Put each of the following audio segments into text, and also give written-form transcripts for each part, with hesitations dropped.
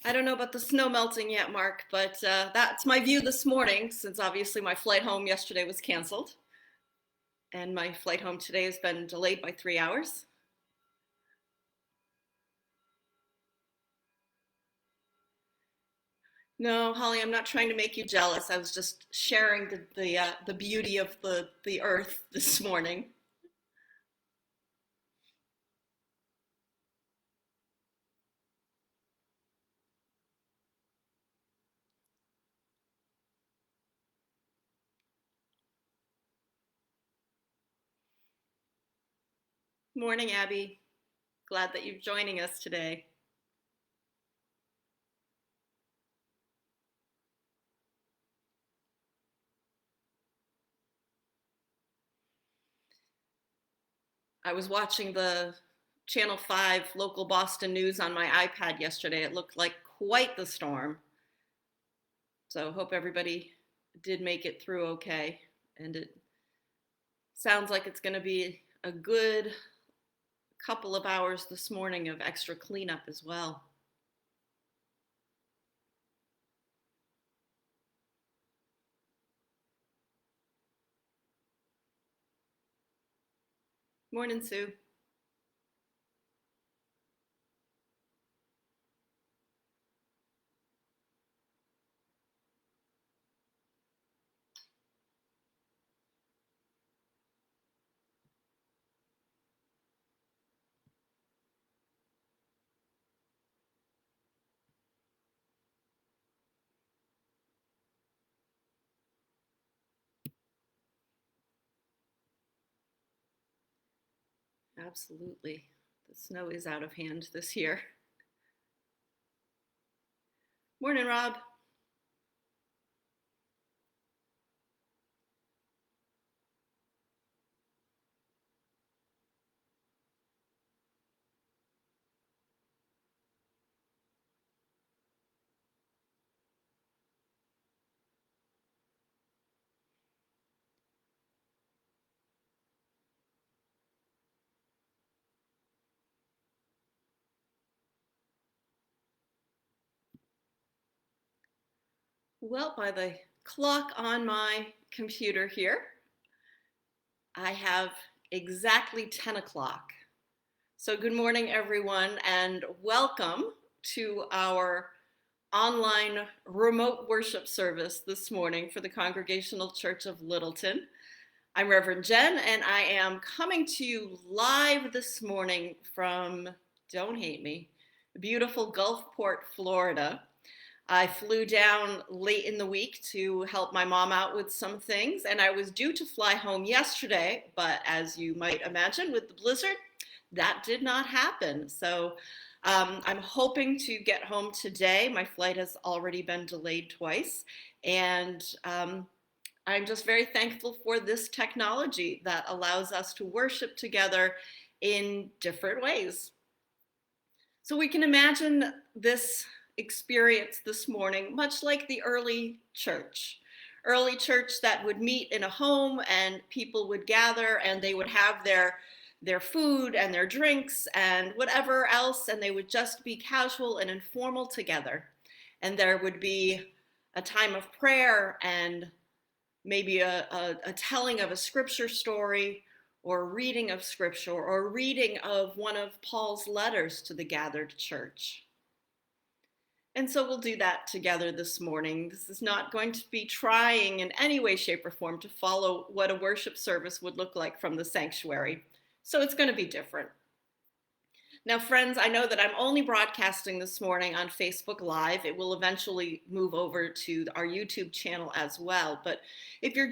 I don't know about the snow melting yet, Mark, but that's my view this morning, since obviously my flight home yesterday was canceled, and my flight home today has been delayed by 3 hours. No, Holly, I'm not trying to make you jealous. I was just sharing the beauty of the earth this morning. Morning, Abby. Glad that you're joining us today. I was watching the Channel 5 local Boston news on my iPad yesterday. It looked like quite the storm. So hope everybody did make it through okay. And it sounds like it's going to be a good couple of hours this morning of extra cleanup as well. Morning, Sue. Absolutely. The snow is out of hand this year. Morning, Rob. Well, by the clock on my computer here, I have exactly 10 o'clock. So, good morning, everyone, and welcome to our online remote worship service this morning for the Congregational Church of Littleton. I'm Reverend Jen, and I am coming to you live this morning from, don't hate me, beautiful Gulfport, Florida. I flew down late in the week to help my mom out with some things, and I was due to fly home yesterday, but as you might imagine with the blizzard, that did not happen. So I'm hoping to get home today. My flight has already been delayed twice, and I'm just very thankful for this technology that allows us to worship together in different ways. So we can imagine this experience this morning, much like the early church. Early church that would meet in a home and people would gather and they would have their food and their drinks and whatever else, and they would just be casual and informal together. And there would be a time of prayer and maybe a telling of a scripture story or reading of scripture or reading of one of Paul's letters to the gathered church. And so we'll do that together this morning. This is not going to be trying in any way, shape, or form to follow what a worship service would look like from the sanctuary. So it's going to be different. Now, friends, I know that I'm only broadcasting this morning on Facebook Live. It will eventually move over to our YouTube channel as well. But if you're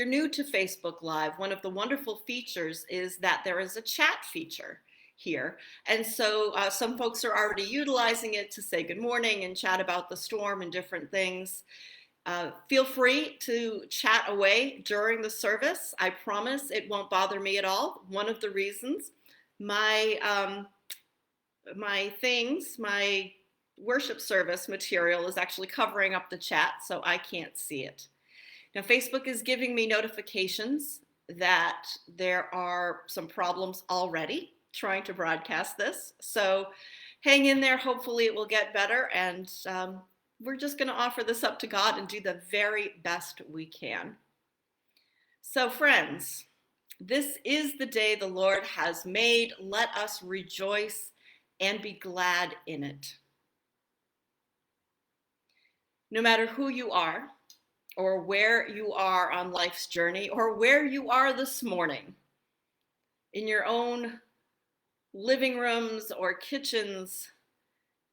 new to Facebook Live, one of the wonderful features is that there is a chat feature here. And so some folks are already utilizing it to say good morning and chat about the storm and different things. Feel free to chat away during the service. I promise it won't bother me at all. One of the reasons my worship service material is actually covering up the chat, so I can't see it. Now, Facebook is giving me notifications that there are some problems already trying to broadcast this. So hang in there. Hopefully it will get better. And we're just going to offer this up to God and do the very best we can. So, friends, this is the day the Lord has made. Let us rejoice and be glad in it. No matter who you are, or where you are on life's journey, or where you are this morning, in your own living rooms or kitchens,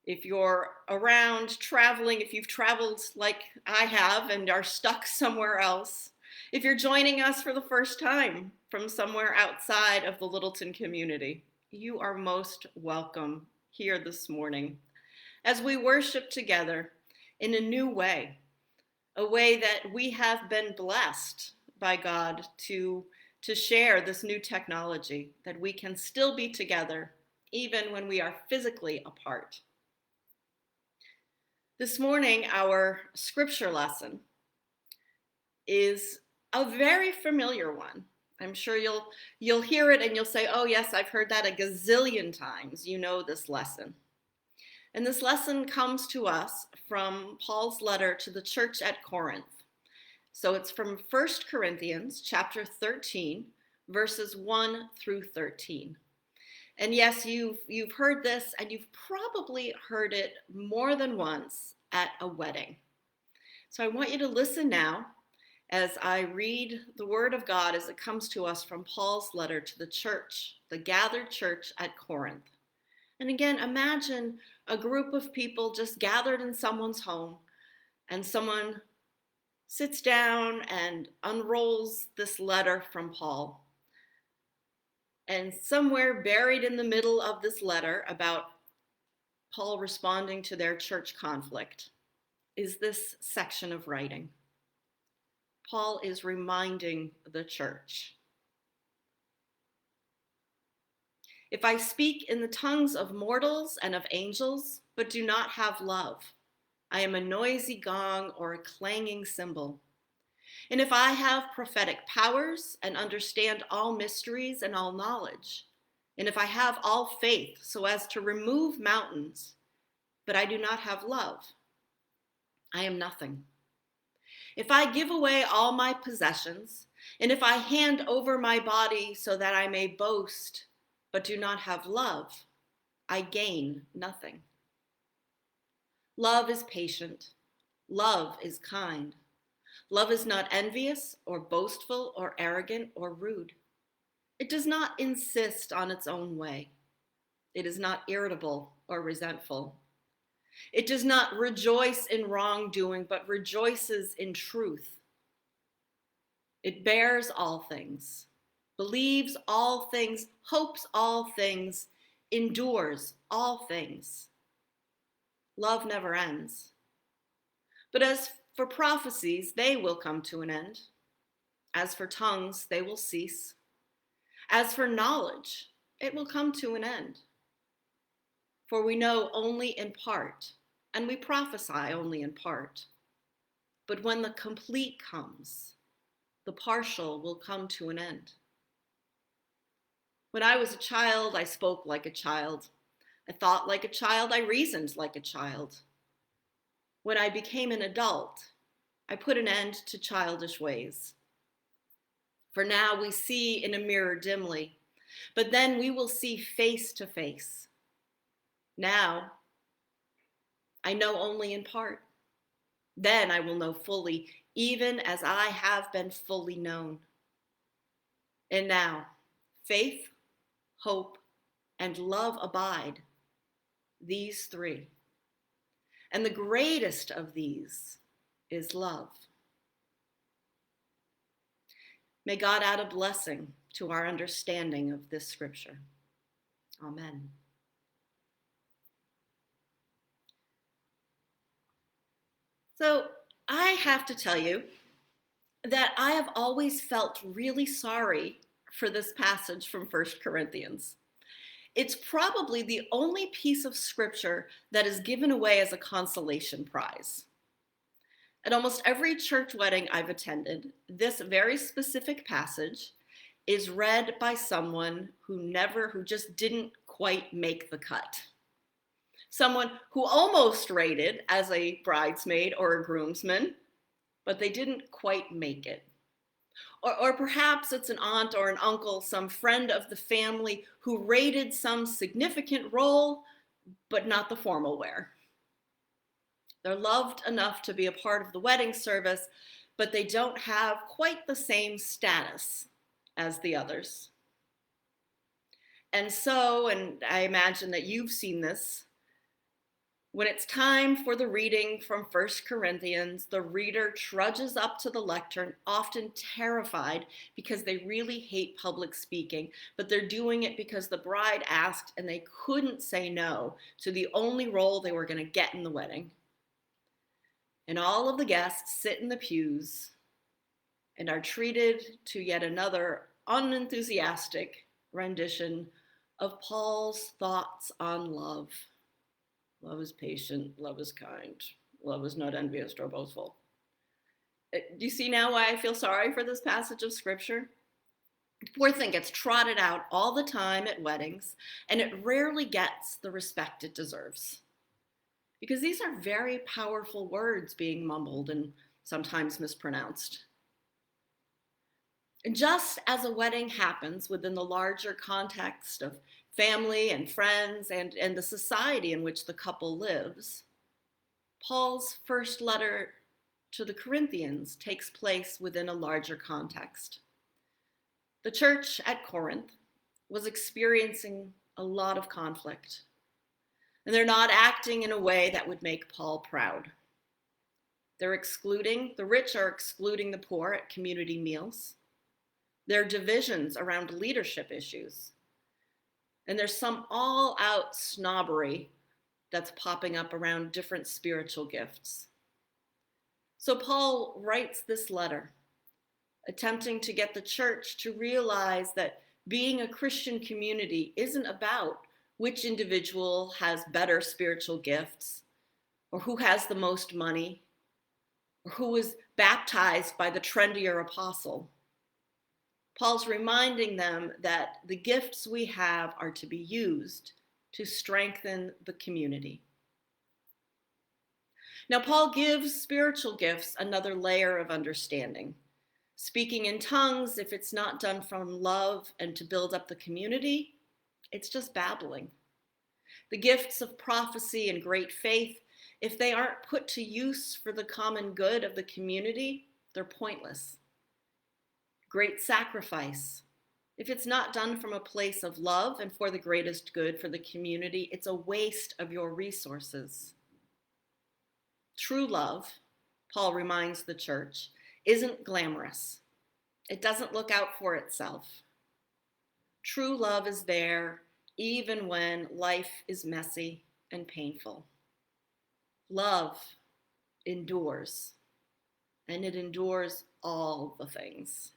if you're around traveling, if you've traveled like I have and are stuck somewhere else, if you're joining us for the first time from somewhere outside of the Littleton community, you are most welcome here this morning as we worship together in a new way, a way that we have been blessed by God to share this new technology, that we can still be together even when we are physically apart. This morning, our scripture lesson is a very familiar one. I'm sure you'll hear it and you'll say, oh yes, I've heard that a gazillion times. You know this lesson. And this lesson comes to us from Paul's letter to the church at Corinth. So it's from 1 Corinthians chapter 13, verses 1 through 13. And yes, you've heard this, and you've probably heard it more than once at a wedding. So I want you to listen now as I read the word of God as it comes to us from Paul's letter to the church, the gathered church at Corinth. And again, imagine a group of people just gathered in someone's home, and someone sits down and unrolls this letter from Paul. And somewhere buried in the middle of this letter about Paul responding to their church conflict is this section of writing. Paul is reminding the church. If I speak in the tongues of mortals and of angels, but do not have love, I am a noisy gong or a clanging cymbal. And if I have prophetic powers and understand all mysteries and all knowledge, and if I have all faith so as to remove mountains, but I do not have love, I am nothing. If I give away all my possessions, and if I hand over my body so that I may boast, but do not have love, I gain nothing. Love is patient. Love is kind. Love is not envious or boastful or arrogant or rude. It does not insist on its own way. It is not irritable or resentful. It does not rejoice in wrongdoing, but rejoices in truth. It bears all things, believes all things, hopes all things, endures all things. Love never ends. But as for prophecies, they will come to an end. As for tongues, they will cease. As for knowledge, it will come to an end. For we know only in part, and we prophesy only in part. But when the complete comes, the partial will come to an end. When I was a child, I spoke like a child. I thought like a child. I reasoned like a child. When I became an adult, I put an end to childish ways. For now we see in a mirror dimly, but then we will see face to face. Now, I know only in part. Then I will know fully, even as I have been fully known. And now, faith, hope, and love abide, these three. And the greatest of these is love. May God add a blessing to our understanding of this scripture. Amen. So I have to tell you that I have always felt really sorry for this passage from 1 Corinthians. It's probably the only piece of scripture that is given away as a consolation prize. At almost every church wedding I've attended, this very specific passage is read by someone who just didn't quite make the cut. someone who almost rated as a bridesmaid or a groomsman, but they didn't quite make it. Or perhaps it's an aunt or an uncle, some friend of the family who rated some significant role, but not the formal wear. They're loved enough to be a part of the wedding service, but they don't have quite the same status as the others. And so, and I imagine that you've seen this, when it's time for the reading from 1 Corinthians, the reader trudges up to the lectern, often terrified because they really hate public speaking, but they're doing it because the bride asked and they couldn't say no to the only role they were going to get in the wedding. And all of the guests sit in the pews and are treated to yet another unenthusiastic rendition of Paul's thoughts on love. Love is patient, love is kind, love is not envious or boastful. Do you see now why I feel sorry for this passage of scripture? The poor thing gets trotted out all the time at weddings, and it rarely gets the respect it deserves. Because these are very powerful words being mumbled and sometimes mispronounced. And just as a wedding happens within the larger context of family and friends and the society in which the couple lives, Paul's first letter to the Corinthians takes place within a larger context. The church at Corinth was experiencing a lot of conflict, and they're not acting in a way that would make Paul proud. The rich are excluding the poor at community meals. There are divisions around leadership issues. And there's some all-out snobbery that's popping up around different spiritual gifts. So Paul writes this letter, attempting to get the church to realize that being a Christian community isn't about which individual has better spiritual gifts, or who has the most money, or who was baptized by the trendier apostle. Paul's reminding them that the gifts we have are to be used to strengthen the community. Now, Paul gives spiritual gifts another layer of understanding. Speaking in tongues, if it's not done from love and to build up the community, it's just babbling. The gifts of prophecy and great faith, if they aren't put to use for the common good of the community, they're pointless. Great sacrifice, if it's not done from a place of love and for the greatest good for the community, it's a waste of your resources. True love, Paul reminds the church, isn't glamorous. It doesn't look out for itself. True love is there even when life is messy and painful. Love endures, and it endures all the things.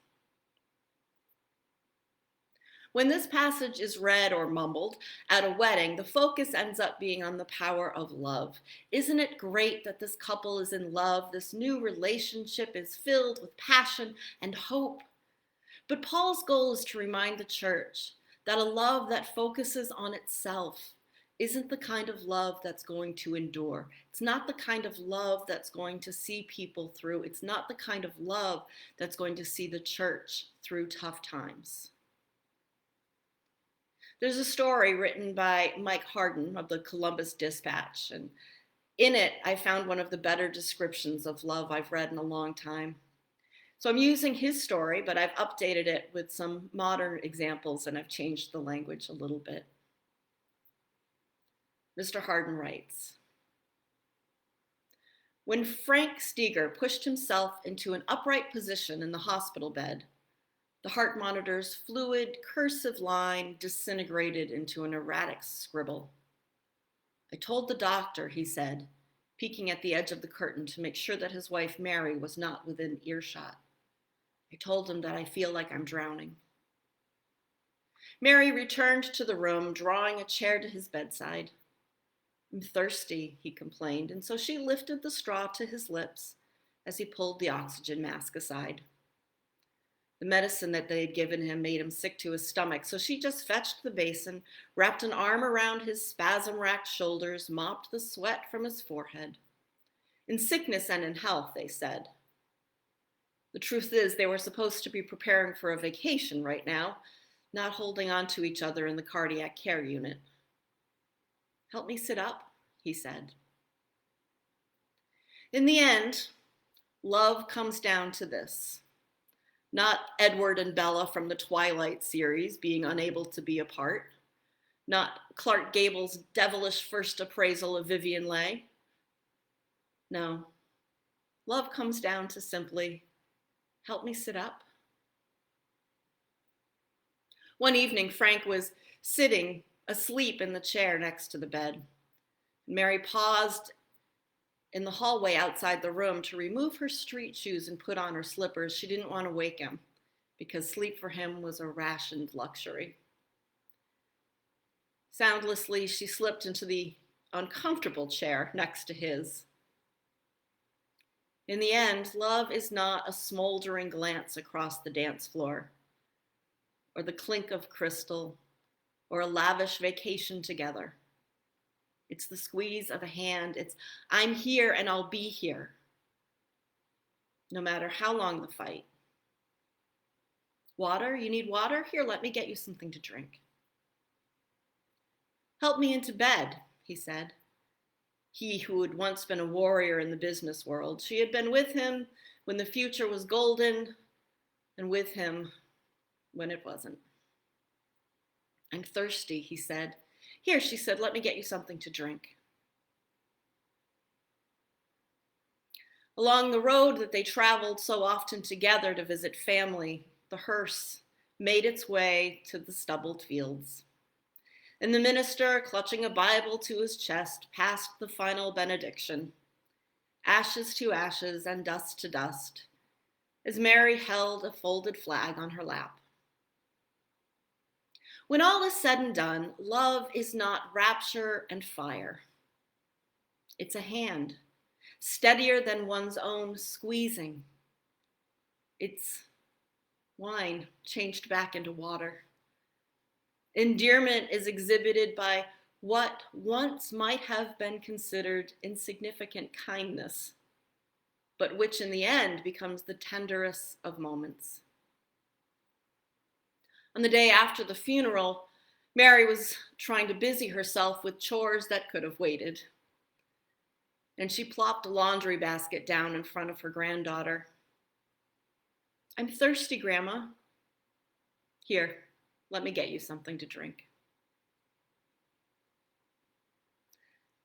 When this passage is read or mumbled at a wedding, the focus ends up being on the power of love. Isn't it great that this couple is in love? This new relationship is filled with passion and hope. But Paul's goal is to remind the church that a love that focuses on itself isn't the kind of love that's going to endure. It's not the kind of love that's going to see people through. It's not the kind of love that's going to see the church through tough times. There's a story written by Mike Hardin of the Columbus Dispatch, and in it, I found one of the better descriptions of love I've read in a long time. So I'm using his story, but I've updated it with some modern examples and I've changed the language a little bit. Mr. Hardin writes, when Frank Steger pushed himself into an upright position in the hospital bed, the heart monitor's fluid, cursive line disintegrated into an erratic scribble. I told the doctor, he said, peeking at the edge of the curtain to make sure that his wife Mary was not within earshot. I told him that I feel like I'm drowning. Mary returned to the room, drawing a chair to his bedside. I'm thirsty, he complained, and so she lifted the straw to his lips as he pulled the oxygen mask aside. The medicine that they had given him made him sick to his stomach, so she just fetched the basin, wrapped an arm around his spasm-racked shoulders, mopped the sweat from his forehead. In sickness and in health, they said. The truth is, they were supposed to be preparing for a vacation right now, not holding on to each other in the cardiac care unit. Help me sit up, he said. In the end, love comes down to this. Not Edward and Bella from the Twilight series being unable to be apart. Not Clark Gable's devilish first appraisal of Vivien Leigh. No, love comes down to simply, help me sit up. One evening, Frank was sitting asleep in the chair next to the bed. Mary paused in the hallway outside the room to remove her street shoes and put on her slippers. She didn't want to wake him because sleep for him was a rationed luxury. Soundlessly, she slipped into the uncomfortable chair next to his. In the end, love is not a smoldering glance across the dance floor, or the clink of crystal, or a lavish vacation together. It's the squeeze of a hand. It's, I'm here and I'll be here, no matter how long the fight. Water? You need water? Here, let me get you something to drink. Help me into bed, he said. He who had once been a warrior in the business world. She had been with him when the future was golden and with him when it wasn't. I'm thirsty, he said. Here, she said, let me get you something to drink. Along the road that they traveled so often together to visit family, the hearse made its way to the stubbled fields. And the minister, clutching a Bible to his chest, passed the final benediction, ashes to ashes and dust to dust, as Mary held a folded flag on her lap. When all is said and done, love is not rapture and fire. It's a hand, steadier than one's own squeezing. It's wine changed back into water. Endearment is exhibited by what once might have been considered insignificant kindness, but which in the end becomes the tenderest of moments. On the day after the funeral, Mary was trying to busy herself with chores that could have waited. And she plopped a laundry basket down in front of her granddaughter. I'm thirsty, Grandma. Here, let me get you something to drink.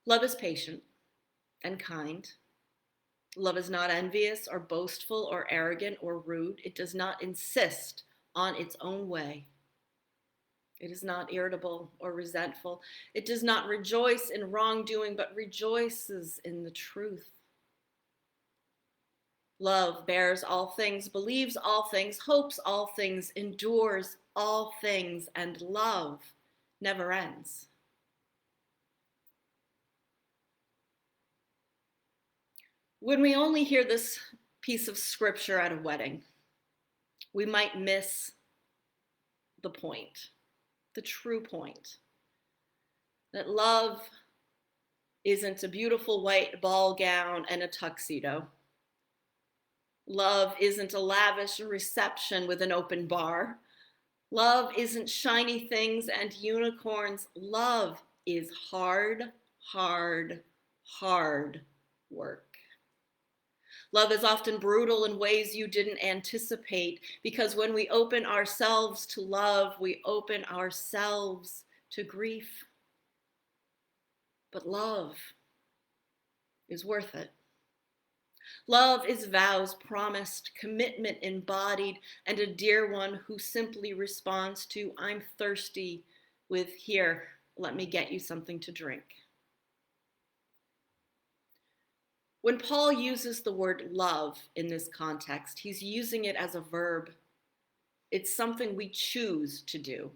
Love is patient and kind. Love is not envious or boastful or arrogant or rude. It does not insist on its own way. It is not irritable or resentful. It does not rejoice in wrongdoing, but rejoices in the truth. Love bears all things, believes all things, hopes all things, endures all things, and love never ends. When we only hear this piece of scripture at a wedding, we might miss the point, the true point, that love isn't a beautiful white ball gown and a tuxedo. Love isn't a lavish reception with an open bar. Love isn't shiny things and unicorns. Love is hard, hard, hard work. Love is often brutal in ways you didn't anticipate, because when we open ourselves to love, we open ourselves to grief. But love is worth it. Love is vows promised, commitment embodied, and a dear one who simply responds to, I'm thirsty, with, here, let me get you something to drink. When Paul uses the word love in this context, he's using it as a verb. It's something we choose to do.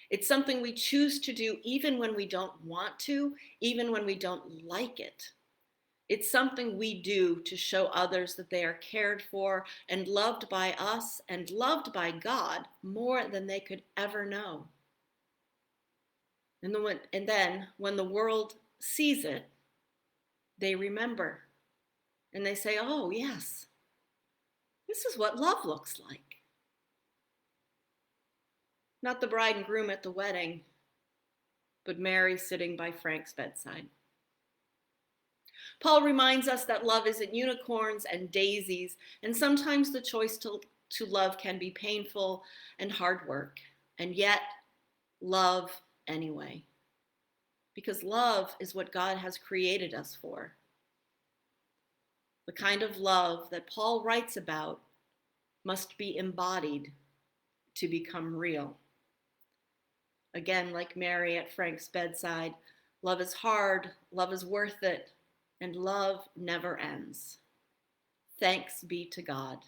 It's something we choose to do even when we don't want to, even when we don't like it. It's something we do to show others that they are cared for and loved by us and loved by God more than they could ever know. And then when the world sees it, they remember and they say, oh, yes, this is what love looks like. Not the bride and groom at the wedding, but Mary sitting by Frank's bedside. Paul reminds us that love isn't unicorns and daisies, and sometimes the choice to love can be painful and hard work, and yet love anyway. Because love is what God has created us for. The kind of love that Paul writes about must be embodied to become real. Again, like Mary at Frank's bedside, love is hard, love is worth it, and love never ends. Thanks be to God.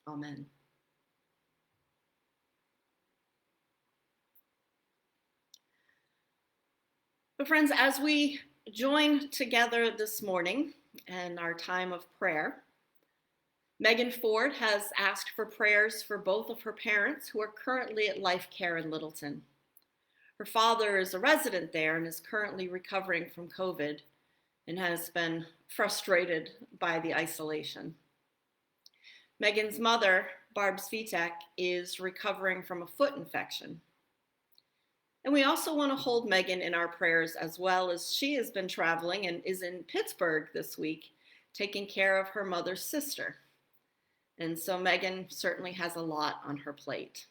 Amen. But friends, as we join together this morning in our time of prayer, Megan Ford has asked for prayers for both of her parents who are currently at Life Care in Littleton. Her father is a resident there and is currently recovering from COVID and has been frustrated by the isolation. Megan's mother, Barb Svitek, is recovering from a foot infection. And we also want to hold Megan in our prayers as well, as she has been traveling and is in Pittsburgh this week, taking care of her mother's sister. And so Megan certainly has a lot on her plate.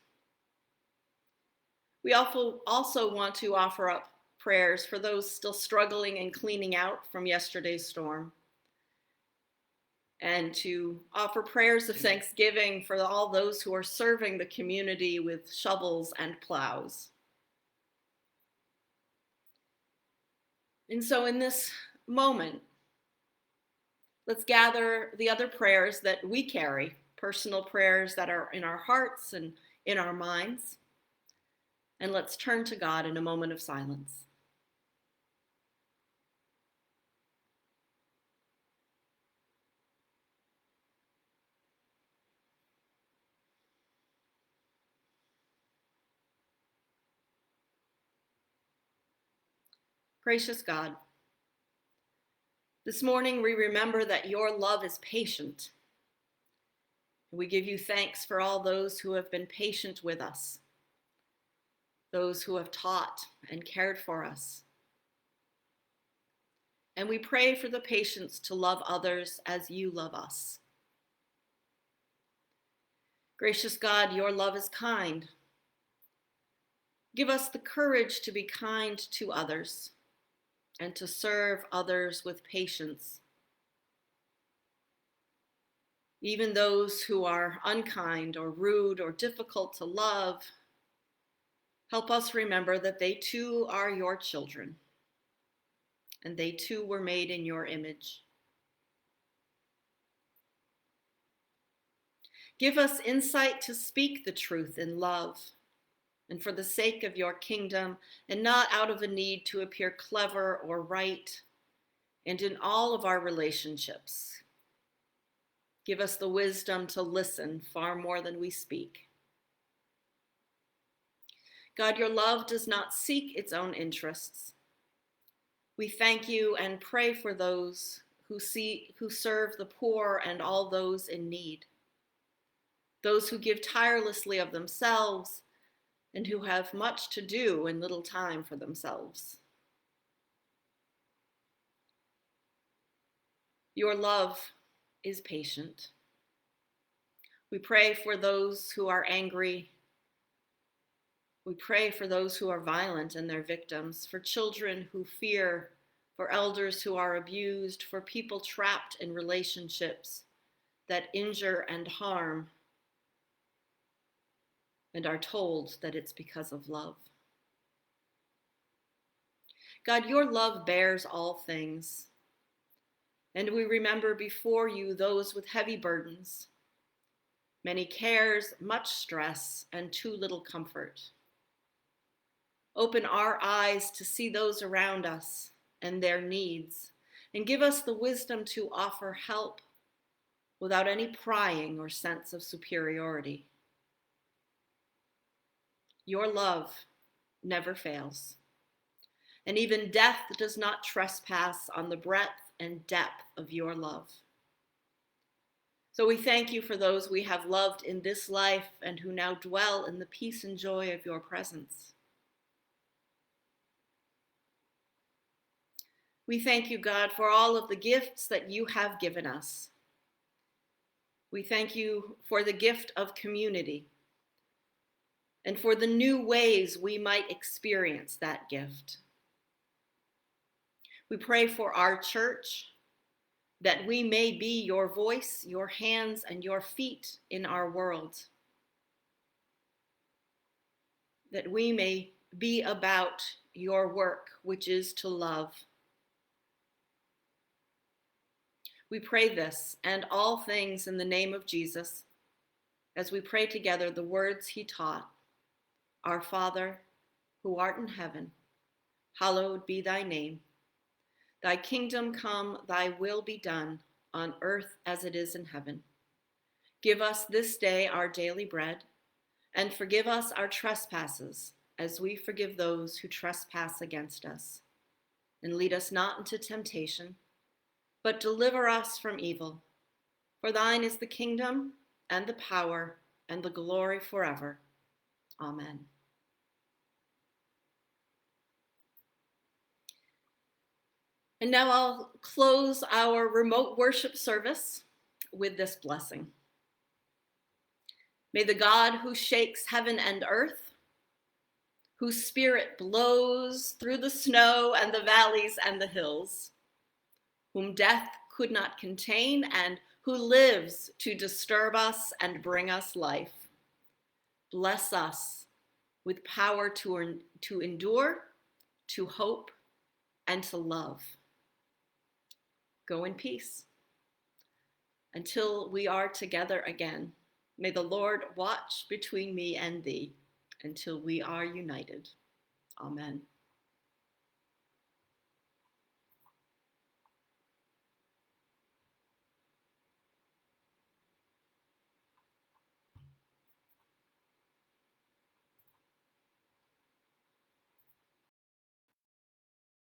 We also want to offer up prayers for those still struggling and cleaning out from yesterday's storm, and to offer prayers of thanksgiving for all those who are serving the community with shovels and plows. And so in this moment, let's gather the other prayers that we carry, personal prayers that are in our hearts and in our minds, and let's turn to God in a moment of silence. Gracious God, this morning we remember that your love is patient. We give you thanks for all those who have been patient with us, those who have taught and cared for us. And we pray for the patience to love others as you love us. Gracious God, your love is kind. Give us the courage to be kind to others and to serve others with patience. Even those who are unkind or rude or difficult to love, help us remember that they too are your children, and they too were made in your image. Give us insight to speak the truth in love, and for the sake of your kingdom, and not out of a need to appear clever or right, and in all of our relationships. Give us the wisdom to listen far more than we speak. God, your love does not seek its own interests. We thank you and pray for those who serve the poor and all those in need, those who give tirelessly of themselves and who have much to do and little time for themselves. Your love is patient. We pray for those who are angry. We pray for those who are violent and their victims, for children who fear, for elders who are abused, for people trapped in relationships that injure and harm and are told that it's because of love. God, your love bears all things, and we remember before you those with heavy burdens, many cares, much stress, and too little comfort. Open our eyes to see those around us and their needs, and give us the wisdom to offer help without any prying or sense of superiority. Your love never fails, and even death does not trespass on the breadth and depth of your love. So we thank you for those we have loved in this life and who now dwell in the peace and joy of your presence. We thank you, God, for all of the gifts that you have given us. We thank you for the gift of community and for the new ways we might experience that gift. We pray for our church, that we may be your voice, your hands, and your feet in our world. That we may be about your work, which is to love. We pray this and all things in the name of Jesus, as we pray together the words he taught. Our Father, who art in heaven, hallowed be thy name. Thy kingdom come, thy will be done, on earth as it is in heaven. Give us this day our daily bread, and forgive us our trespasses, as we forgive those who trespass against us. And lead us not into temptation, but deliver us from evil. For thine is the kingdom, and the power, and the glory forever. Amen. And now I'll close our remote worship service with this blessing. May the God who shakes heaven and earth, whose spirit blows through the snow and the valleys and the hills, whom death could not contain and who lives to disturb us and bring us life, bless us with power to endure, to hope, and to love. Go in peace. Until we are together again, may the Lord watch between me and thee until we are united. Amen.